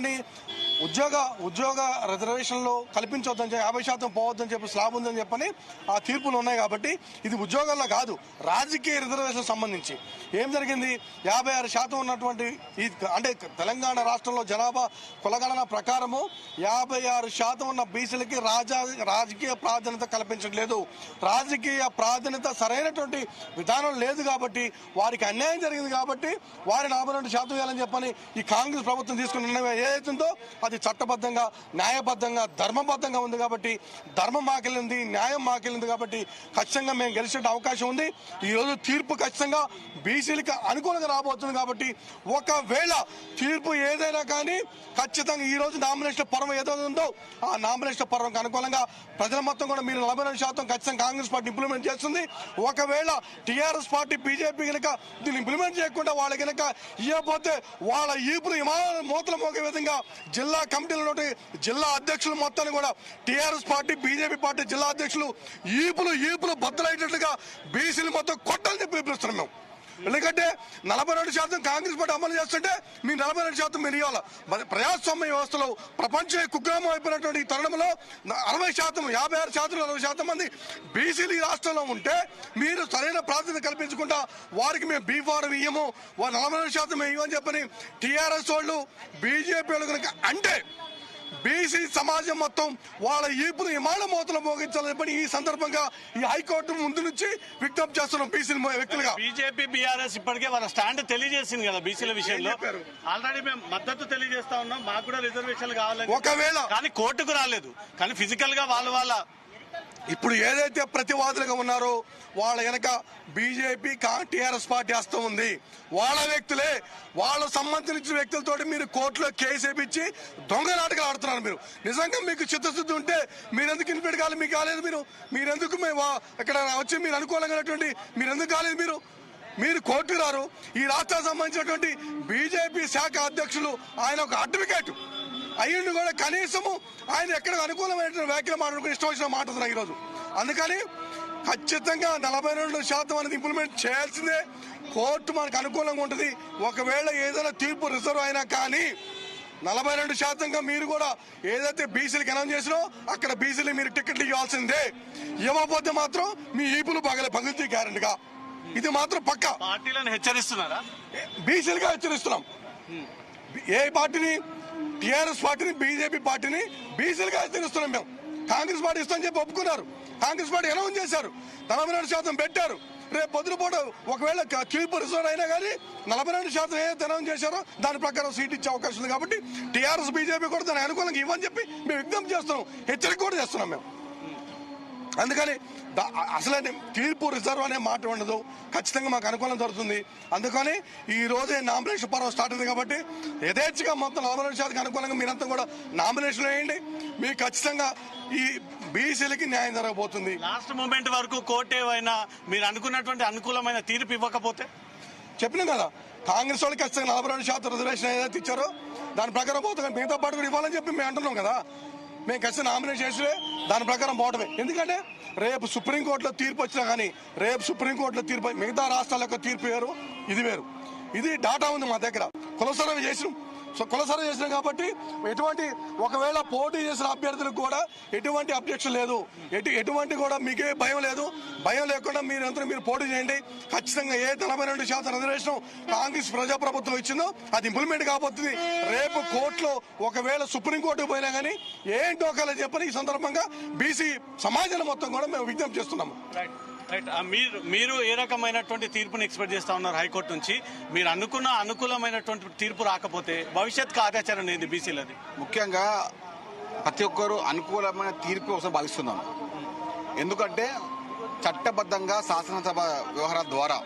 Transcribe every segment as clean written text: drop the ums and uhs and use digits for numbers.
ఏంటండి ఉద్యోగ రిజర్వేషన్లో కల్పించవద్దని చెప్పి 50% పోవద్దని చెప్పి స్లాబ్ ఉందని చెప్పని ఆ తీర్పులు ఉన్నాయి. కాబట్టి ఇది ఉద్యోగాల్లో కాదు, రాజకీయ రిజర్వేషన్ సంబంధించి ఏం జరిగింది, 56% ఉన్నటువంటి ఈ అంటే తెలంగాణ రాష్ట్రంలో జనాభా కులగణన ప్రకారము 56% ఉన్న బీసీలకి రాజకీయ ప్రాధాన్యత కల్పించట్లేదు. రాజకీయ ప్రాధాన్యత సరైనటువంటి విధానం లేదు కాబట్టి వారికి అన్యాయం జరిగింది. కాబట్టి వారి 42% ఇవ్వాలని చెప్పని ఈ కాంగ్రెస్ ప్రభుత్వం తీసుకున్న నిర్ణయం ఏదైతుందో అది చట్టబద్ధంగా, న్యాయబద్ధంగా, ధర్మబద్ధంగా ఉంది. కాబట్టి ధర్మం మాకెళ్ళింది, న్యాయం మాకెళ్ళింది. కాబట్టి ఖచ్చితంగా మేము గెలిచే అవకాశం ఉంది. ఈరోజు తీర్పు ఖచ్చితంగా బీసీలకు అనుకూలంగా రాబోతుంది. కాబట్టి ఒకవేళ తీర్పు ఏదైనా కానీ ఖచ్చితంగా ఈ రోజు నామినేషన్ పర్వం ఏదైతే ఉందో ఆ నామినేషన్ పర్వంకి అనుకూలంగా ప్రజల మొత్తం కూడా మీరు 42% ఖచ్చితంగా కాంగ్రెస్ పార్టీ ఇంప్లిమెంట్ చేస్తుంది. ఒకవేళ టీఆర్ఎస్ పార్టీ, బీజేపీ కనుక దీన్ని ఇంప్లిమెంట్ చేయకుండా వాళ్ళ కనుక ఇవ్వకపోతే వాళ్ళ ఈపులు మూతలు మోగే విధంగా జిల్లా కమిటీల జిల్లా అధ్యక్షులు మొత్తాన్ని కూడా టీఆర్ఎస్ పార్టీ, బీజేపీ పార్టీ జిల్లా అధ్యక్షులు ఈపులు బద్దలయ్యేటట్టుగా బీసీలు మొత్తం కొట్టాలని చెప్పి పిలుస్తున్నాం మేము. ఎందుకంటే 42% కాంగ్రెస్ పార్టీ అమలు చేస్తుంటే మీ 42% మీరు ఇవ్వాలి. ప్రజాస్వామ్య వ్యవస్థలో ప్రపంచ కుగ్రామం అయిపోయినటువంటి ఈ తరుణంలో 60%, 56%, 60% మంది బీసీలు ఈ రాష్ట్రంలో ఉంటే మీరు సరైన ప్రాధాన్యత కల్పించకుండా వారికి మేము బీఫారం ఇయ్యము, వారు 42% మేము ఇవ్వని చెప్పని టీఆర్ఎస్ వాళ్ళు, బీజేపీ వాళ్ళు కనుక అంటే బీసీ సమాజం మొత్తం వాళ్ళ ఈపును ఇమాల మోతలు మోగించాలని ఈ సందర్భంగా ఈ హైకోర్టు ముందు నుంచి విజ్ఞప్తి చేస్తున్నాం. బీసీ వ్యక్తులుగా బీజేపీ, బీఆర్ఎస్ ఇప్పటికే వాళ్ళ స్టాండ్ తెలియజేసింది కదా బీసీల విషయంలో. ఆల్రెడీ మేము మద్దతు తెలియజేస్తా ఉన్నాం, మాకు కూడా రిజర్వేషన్లు కావాలని. ఒకవేళ కానీ కోర్టుకు రాలేదు, కానీ ఫిజికల్ గా వాళ్ళ ఇప్పుడు ఏదైతే ప్రతివాదులుగా ఉన్నారో వాళ్ళ వెనక బీజేపీ, టీఆర్ఎస్ పార్టీ హస్తం ఉంది. వాళ్ళ వ్యక్తులే, వాళ్ళ సంబంధించిన వ్యక్తులతో మీరు కోర్టులో కేసు వేయించి దొంగ నాటకాలు ఆడుతున్నారు. మీరు నిజంగా మీకు చిత్తశుద్ధి ఉంటే మీరెందుకు ఇన్ఫిట్ కాలేదు, మీకు కాలేదు, మీరెందుకు ఇక్కడ వచ్చి మీరు అనుకూలంగా మీరెందుకు కాలేదు, మీరు కోర్టు రారు. ఈ రాష్ట్రానికి సంబంధించినటువంటి బీజేపీ శాఖ అధ్యక్షులు ఆయన ఒక అడ్వకేట్ అయ్యిండు కూడా కనీసము ఆయన ఎక్కడ అనుకూలమైన వ్యాఖ్యలు మాట్లాడుకుని ఇష్టం వచ్చిన మాట్లాడుతున్నారు ఈరోజు. అందుకని ఖచ్చితంగా 42% అనేది ఇంప్లిమెంట్ చేయాల్సిందే. కోర్టు మనకు అనుకూలంగా ఉంటుంది. ఒకవేళ ఏదైనా తీర్పు రిజర్వ్ అయినా కానీ 42%గా మీరు కూడా ఏదైతే బీసీలకు అనౌన్స్ చేసినో అక్కడ బీసీలు మీరు టికెట్లు ఇవ్వాల్సిందే. ఇవ్వకపోతే మాత్రం మీ ఈపులు పగులుతీ గ్యారెంటీగా. ఇది మాత్రం పక్క. పార్టీలను హెచ్చరిస్తున్నారా? బీసీలుగా హెచ్చరిస్తున్నాం. ఏ పార్టీని? టీఆర్ఎస్ పార్టీని, బీజేపీ పార్టీని బీసీలుగా హెచ్చరిస్తున్నాం మేము. కాంగ్రెస్ పార్టీ ఇస్తామని చెప్పి ఒప్పుకున్నారు. కాంగ్రెస్ పార్టీ అనౌన్స్ చేశారు, 42% పెట్టారు. రేపు పొద్దునపూట ఒకవేళ తీర్పు రిజర్వ్ అయినా కానీ 42% ఏదైతే అనౌన్స్ చేశారో దాని ప్రకారం సీట్ ఇచ్చే అవకాశం ఉంది. కాబట్టి టీఆర్ఎస్, బీజేపీ కూడా దాని అనుకూలంగా ఇవ్వని చెప్పి మేము విజ్ఞప్తి చేస్తున్నాం, హెచ్చరిక కూడా చేస్తున్నాం మేము. అందుకని అసలే తీర్పు రిజర్వ్ అనే మాట ఉండదు, ఖచ్చితంగా మాకు అనుకూలం జరుగుతుంది. అందుకని ఈ రోజే నామినేషన్ పర్వం స్టార్ట్ అయింది. కాబట్టి యథేచ్ఛగా మొత్తం 42% అనుకూలంగా మీరంతా కూడా నామినేషన్ వేయండి. మీకు ఖచ్చితంగా ఈ బీసీలకి న్యాయం జరగబోతుంది. లాస్ట్ మూమెంట్ వరకు కోర్టు ఏమైనా మీరు అనుకున్నటువంటి అనుకూలమైన తీర్పు ఇవ్వకపోతే చెప్పినాం కదా, కాంగ్రెస్ వాళ్ళకి ఖచ్చితంగా 42% రిజర్వేషన్ ఏదైతే ఇచ్చారో దాని ప్రకారం పోతుంది. మిగతా పాటు కూడా ఇవ్వాలని చెప్పి మేము అంటున్నాం కదా. మేము ఖచ్చితంగా నామినేషన్ చేసి దాని ప్రకారం పోవటమే. ఎందుకంటే రేపు సుప్రీంకోర్టులో తీర్పు వచ్చినా కానీ మిగతా రాష్ట్రాల యొక్క తీర్పు వేరు, ఇది వేరు. ఇది డాటా ఉంది మా దగ్గర. కుల సర్వే చేసినాం కాబట్టి ఒకవేళ పోటీ చేసిన అభ్యర్థులకు కూడా ఎటువంటి అబ్జెక్షన్ లేదు, ఎటువంటి కూడా మీకే భయం లేదు. భయం లేకుండా మీరు పోటీ చేయండి. ఖచ్చితంగా ఏ 42% రిజర్వేషన్ కాంగ్రెస్ ప్రజాప్రభుత్వం ఇచ్చిందో అది ఇంప్లిమెంట్ కాబోతుంది. రేపు కోర్టులో ఒకవేళ సుప్రీంకోర్టుకు పోయినా కానీ ఏం టోకాలో చెప్పని ఈ సందర్భంగా బీసీ సమాజాన్ని మొత్తం కూడా మేము విజ్ఞప్తి చేస్తున్నాము. మీరు ఏ రకమైనటువంటి తీర్పుని ఎక్స్పెక్ట్ చేస్తా ఉన్నారు హైకోర్టు నుంచి? మీరు అనుకున్న అనుకూలమైనటువంటి తీర్పు రాకపోతే భవిష్యత్ కార్యాచరణ ఏంది బీసీలది? ముఖ్యంగా ప్రతి ఒక్కరు అనుకూలమైన తీర్పు కోసం భావిస్తున్నాం. ఎందుకంటే చట్టబద్ధంగా శాసనసభ వ్యవహారాల ద్వారా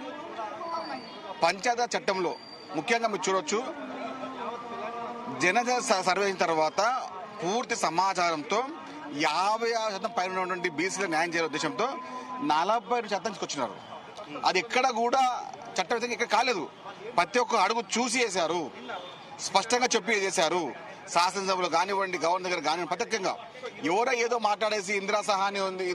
పంచాయతీ చట్టంలో ముఖ్యంగా మీరు చూడొచ్చు, జనజన సర్వే అయిన తర్వాత పూర్తి సమాచారంతో 50% పైన ఉన్నటువంటి బీసీల న్యాయం చేయాల ఉద్దేశంతో 42% తీసుకొచ్చినారు. అది ఎక్కడ కూడా చట్టవిధంగా ఇక్కడ కాలేదు. ప్రతి ఒక్క అడుగు చూసి వేశారు, స్పష్టంగా చెప్పి చేశారు. శాసనసభలో కానివ్వండి, గవర్నర్ దగ్గర కానివ్వండి, ప్రత్యేకంగా ఎవరో ఏదో మాట్లాడేసి ఇందిరా సహాని ఉంది,